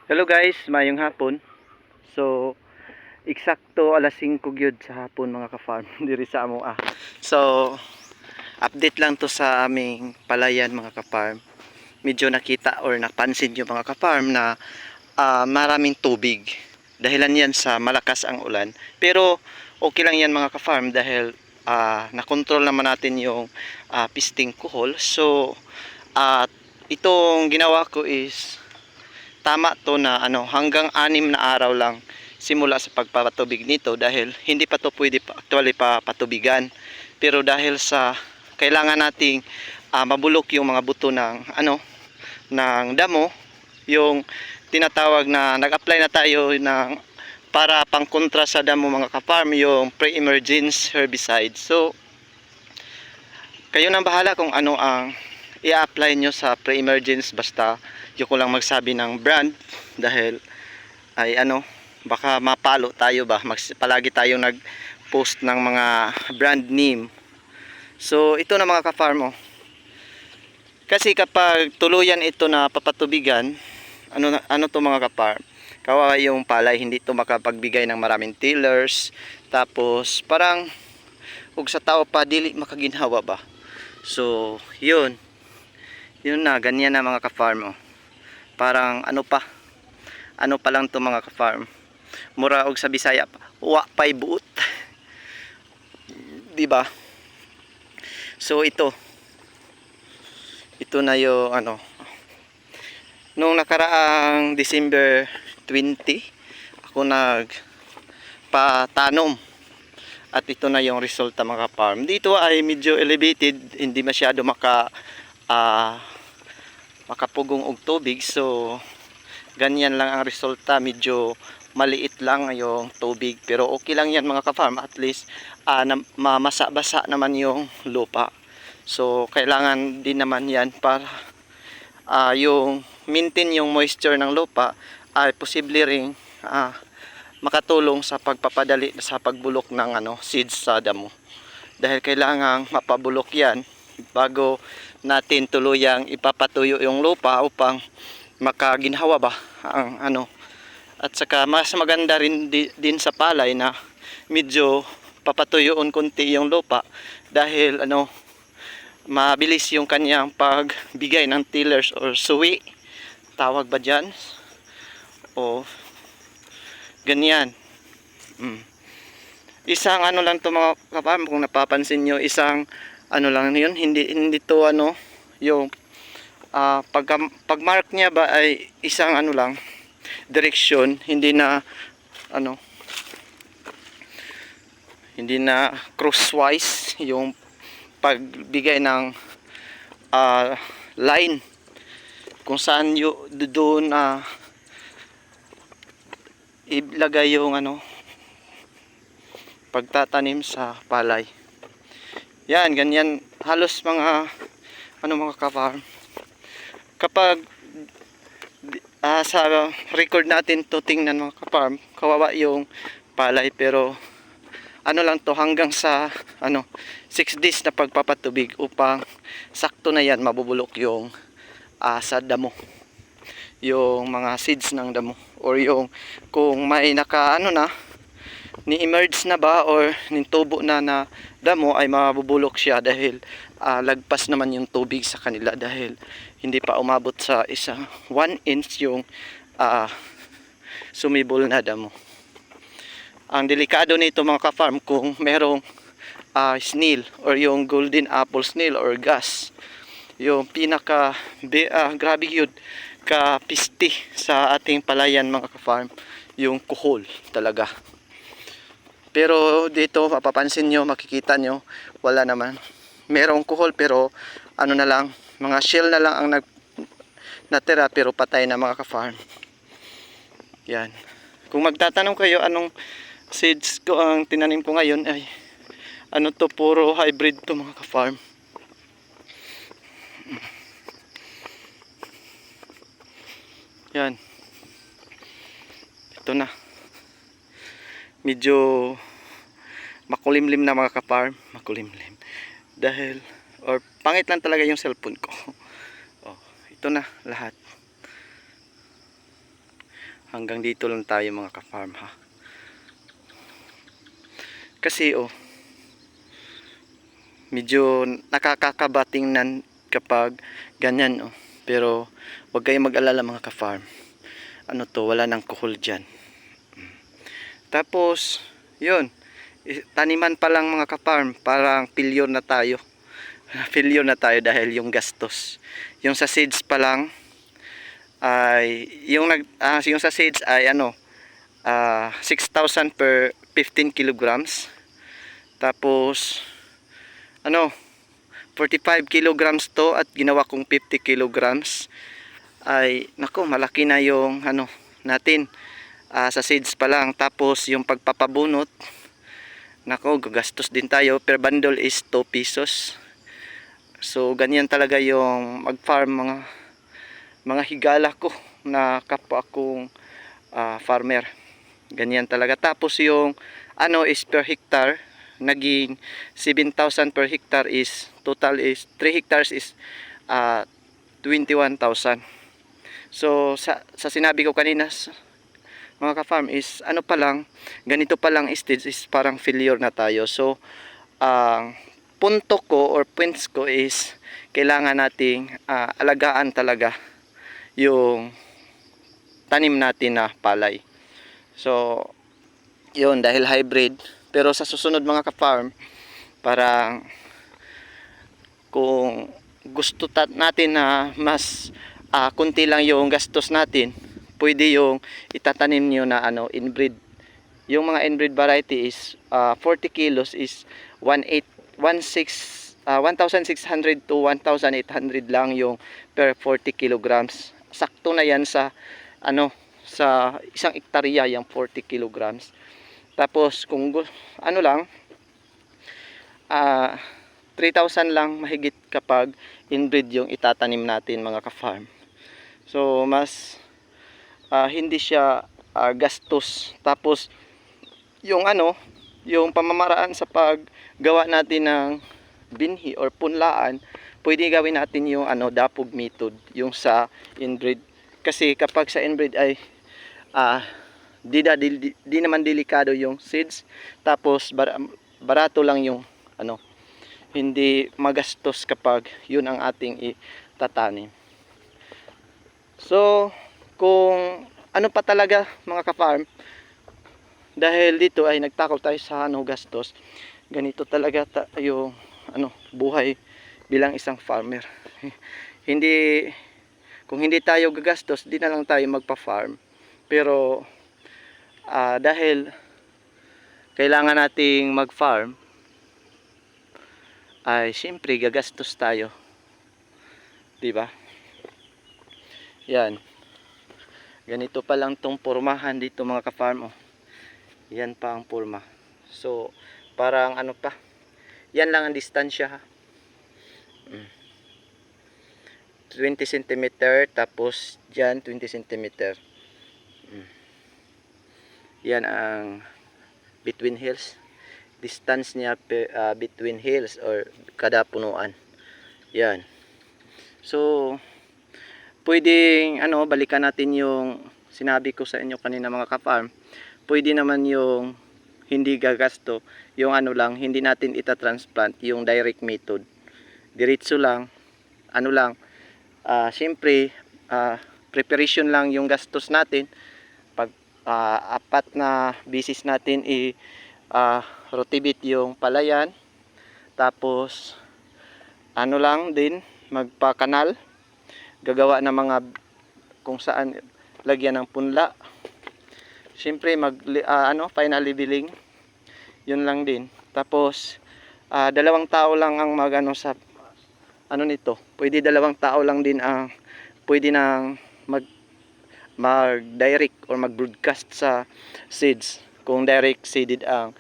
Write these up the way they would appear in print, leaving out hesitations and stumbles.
Hello guys, mayong hapon. So, eksakto alas 5 gyud sa hapon mga ka-farm diri sa amo. So, update lang to sa aming palayan mga ka-farm. Medyo nakita or napansin nyo mga ka-farm na maraming tubig. Dahilan yan sa malakas ang ulan. Pero okay lang yan mga ka-farm dahil nakontrol naman natin yung pisting kuhol. So, itong ginawa ko is tama to na hanggang 6 na araw lang simula sa pagpapatubig nito dahil hindi pa to pwede actually papatubigan. Pero dahil sa kailangan nating mabulok yung mga buto ng damo, yung tinatawag na nag-apply na tayo ng para pangkontra sa damo mga ka-farm, yung pre-emergence herbicide. So kayo nang bahala kung ano ang i-apply nyo sa pre-emergence, basta yung ko lang magsabi ng brand dahil ay baka mapalo tayo ba, palagi tayong nag post ng mga brand name. So ito na mga ka-farm, kasi kapag tuluyan ito na papatubigan, ano to mga ka-farm, kawawa yung palay, hindi to makapagbigay ng maraming tillers, tapos parang ug sa tao pa dili makaginhawa ba. So yun na, ganyan na mga ka-farm. Parang ano pa lang to mga ka-farm, mura og sa Bisaya pa, wa pay buot. Di ba? So ito na yung nung nakaraang December 20 ako nagpatanom at ito na yung resulta mga ka-farm. Dito ay medyo elevated, hindi masyado makapugong og tubig. So ganyan lang ang resulta, medyo maliit lang yung tubig, pero okay lang yan mga ka-farm, at least mamasa-basa naman yung lupa. So kailangan din naman yan para yung maintain yung moisture ng lupa, ay posible ring makatulong sa pagpapadali sa pagbulok ng seeds sa damo, dahil kailangang mapabulok yan bago natin tuluyang ipapatuyo yung lupa upang makaginhawa ba ang at saka mas maganda rin din sa palay na medyo papatuyoon konti yung lupa dahil mabilis yung kanyang pagbigay ng tillers or suwi, tawag ba dyan, o ganyan. Isang lang to mga kapam, kung napapansin nyo, isang lang yun, hindi to yung pag mark niya ba ay isang lang direksyon, hindi na crosswise yung pagbigay ng line kung saan doon ilagay yung pagtatanim sa palay. Yan, ganyan halos mga mga ka-farm. Kapag sa record natin to tingnan mga ka-farm, kawawa yung palay, pero lang to, hanggang sa 6 days na pagpapatubig upang sakto na yan mabubulok yung sa damo, yung mga seeds ng damo, or yung kung may ni-emerge na ba or nintubo na damo, ay mabubulok siya dahil lagpas naman yung tubig sa kanila, dahil hindi pa umabot sa 1 inch yung sumibol na damo. Ang delikado nito mga ka-farm, kung merong snail or yung golden apple snail or gas, yung pinaka grabe yun ka-piste sa ating palayan mga ka-farm, yung kuhol talaga. Pero dito mapapansin nyo, makikita nyo, wala naman, merong kuhol pero na lang, mga shell na lang ang natira, pero patay na mga ka-farm. Yan, kung magtatanong kayo anong seeds ko ang tinanim ko ngayon, ay to, puro hybrid to mga ka-farm. Yan, ito na, medyo makulimlim na mga ka-farm, makulimlim dahil or pangit lang talaga yung cellphone ko. Ito na lahat. Hanggang dito lang tayo mga ka-farm ha. Kasi medyo nakakakaba tingnan kapag ganyan Pero wag kayong mag-alala mga ka-farm. Ano to, wala nang kuhol dyan. Tapos, yun. Taniman pa lang mga ka-farm, parang failure na tayo. Failure na tayo dahil yung gastos. Yung sa seeds pa lang ay yung sa seeds ay 6,000 per 15 kilograms. Tapos 45 kilograms to at ginawa kong 50 kilograms. Ay nako, malaki na yung natin sa seeds pa lang. Tapos yung pagpapabunot, nako, gagastos din tayo. Per bundle is 2 pesos. So ganyan talaga yung mag-farm mga higala ko na kapwa akong farmer. Ganyan talaga. Tapos yung is per hectare, naging 7,000 per hectare, is total is 3 hectares is 21,000. So sa sinabi ko kanina mga ka-farm is pa lang, ganito pa lang stage is parang failure na tayo. So ang punto ko or points ko is kailangan nating alagaan talaga yung tanim natin na palay. So yun, dahil hybrid. Pero sa susunod mga ka-farm, parang kung gusto natin na mas kunti lang yung gastos natin, pwede yung itatanim nyo na inbreed. Yung mga inbreed variety is 40 kilos is 1,600 to 1,800 lang yung per 40 kilograms. Sakto na yan sa sa isang hektarya yung 40 kilograms. Tapos kung lang 3,000 lang mahigit kapag inbreed yung itatanim natin mga ka-farm. So mas hindi siya gastos. Tapos yung yung pamamaraan sa paggawa natin ng binhi or punlaan, pwede gawin natin yung dapog method, yung sa inbreed. Kasi kapag sa inbreed ay di naman delikado yung seeds. Tapos barato lang yung hindi magastos kapag yun ang ating itatanim. So kung pa talaga mga ka-farm, dahil dito ay nagtakol tayo sa gastos, ganito talaga yung buhay bilang isang farmer. Hindi, kung hindi tayo gagastos, di na lang tayo magpa-farm. Pero dahil kailangan nating mag-farm, ay siyempre gagastos tayo, di ba? Yan, ganito pa lang tong pormahan dito mga ka-farm. Yan pa ang porma. So parang pa, yan lang ang distansya ha. 20 cm, tapos dyan 20 cm. Yan ang between hills. Distance niya between hills or kada punuan. Yan. So pwedeng balikan natin yung sinabi ko sa inyo kanina mga ka-farm. Pwede naman yung hindi gagasto, yung lang, hindi natin itatransplant, yung direct method. Diretso lang, siyempre preparation lang yung gastos natin. Pag 4 na bisis natin rotivate yung palayan, tapos lang din magpa-kanal, gagawa ng mga kung saan lagyan ng punla. Siyempre final leveling, yun lang din. Tapos 2 tao lang ang sa nito. Pwede 2 tao lang din ang pwede nang mag-direct or mag-broadcast sa seeds kung direct seeded ang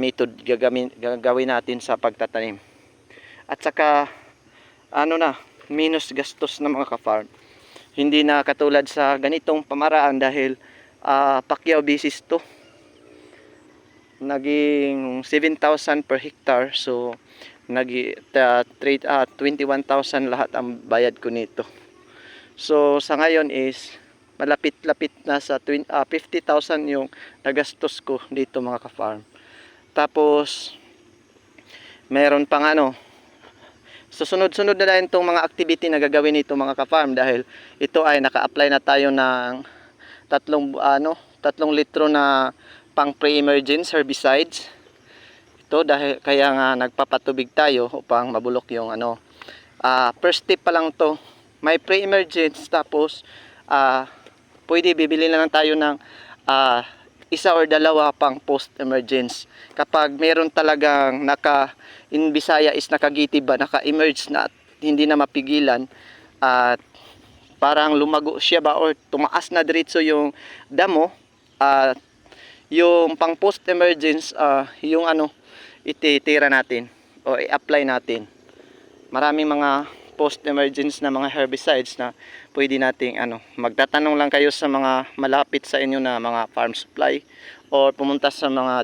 method gagawin natin sa pagtatanim. At saka minus gastos ng mga ka-farm. Hindi na katulad sa ganitong pamaraan dahil Pacquiao basis to. Naging 7,000 per hectare. So naging 21,000 lahat ang bayad ko nito. So sa ngayon is malapit-lapit na sa 50,000 yung nagastos ko dito mga ka-farm. Tapos meron pang susunod-sunod na rin itong mga activity na gagawin nito mga ka-farm, dahil ito ay naka-apply na tayo ng tatlong litro na pang pre-emergence herbicides. Ito dahil kaya nga nagpapatubig tayo upang mabulok yung first step pa lang to. May pre-emergence, tapos pwede bibili na lang tayo ng isa or dalawa pang post-emergence. Kapag meron talagang in Bisaya is nakagitib ba, naka-emerge na at hindi na mapigilan, at parang lumago siya ba or tumaas na diretso yung damo, at yung pang post-emergence, yung ititira natin o i-apply natin. Maraming mga post-emergence na mga herbicides na pwede nating magtatanong lang kayo sa mga malapit sa inyo na mga farm supply, or pumunta sa mga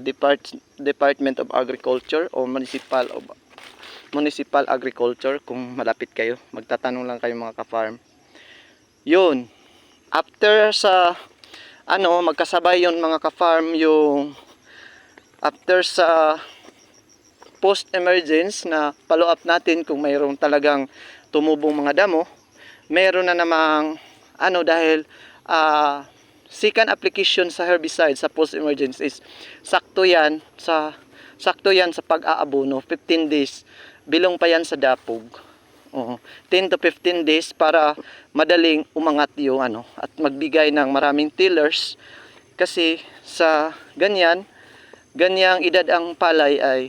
Department of Agriculture o Municipal Agriculture kung malapit kayo. Magtatanong lang kayo mga ka-farm. Yun. After sa magkasabay yun mga ka-farm, yung after sa post-emergence na follow up natin kung mayroong talagang tumubong mga damo, meron na namang dahil second application sa herbicide sa post-emergence is sakto yan sa pag-aabono, 15 days. Bilong pa yan sa dapog. 10 to 15 days para madaling umangat yung at magbigay ng maraming tillers, kasi sa ganyang edad ang palay ay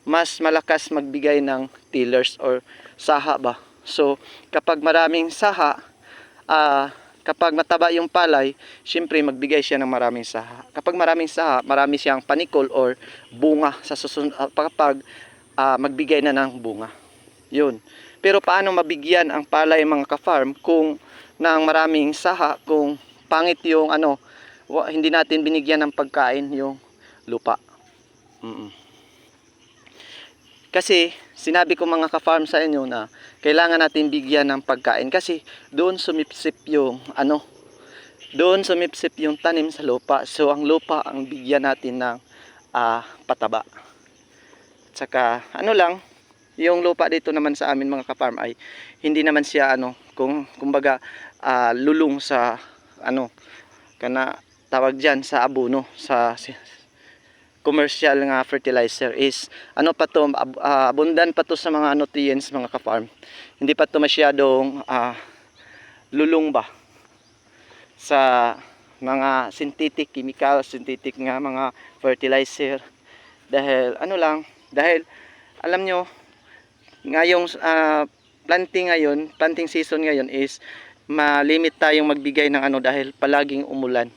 mas malakas magbigay ng tillers or saha ba. So kapag maraming saha, kapag mataba yung palay, syempre magbigay siya ng maraming saha. Kapag maraming saha, marami siyang panikol or bunga sa susunod, kapag magbigay na ng bunga. Yun. Pero paano mabigyan ang palay mga ka-farm kung ng maraming saha, kung pangit yung hindi natin binigyan ng pagkain yung lupa? Kasi sinabi ko mga ka-farm sa inyo na kailangan natin bigyan ng pagkain, kasi doon sumipsip yung tanim sa lupa. So ang lupa ang bigyan natin ng pataba. Tsaka yung lupa dito naman sa amin mga ka-farm ay hindi naman siya kumbaga lulong sa tawag diyan sa abono, sa commercial nga fertilizer is abundant pa to sa mga nutrients mga ka-farm. Hindi pa to masyadong lulong ba sa mga synthetic synthetic nga mga fertilizer, dahil dahil alam nyo ngayong planting season ngayon is malimit tayong magbigay ng dahil palaging umulan.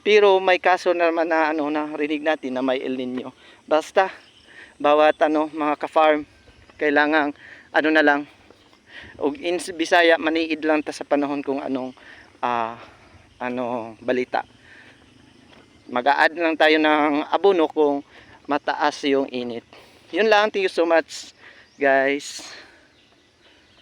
Pero may kaso naman na narinig natin na may El Nino. Basta bawat mga ka-farm kailangan na lang, og in Bisaya maniid lang ta sa panahon kung anong balita. Mag-a-add lang tayo ng abono kung mataas yung init. Yun lang, thank you so much guys.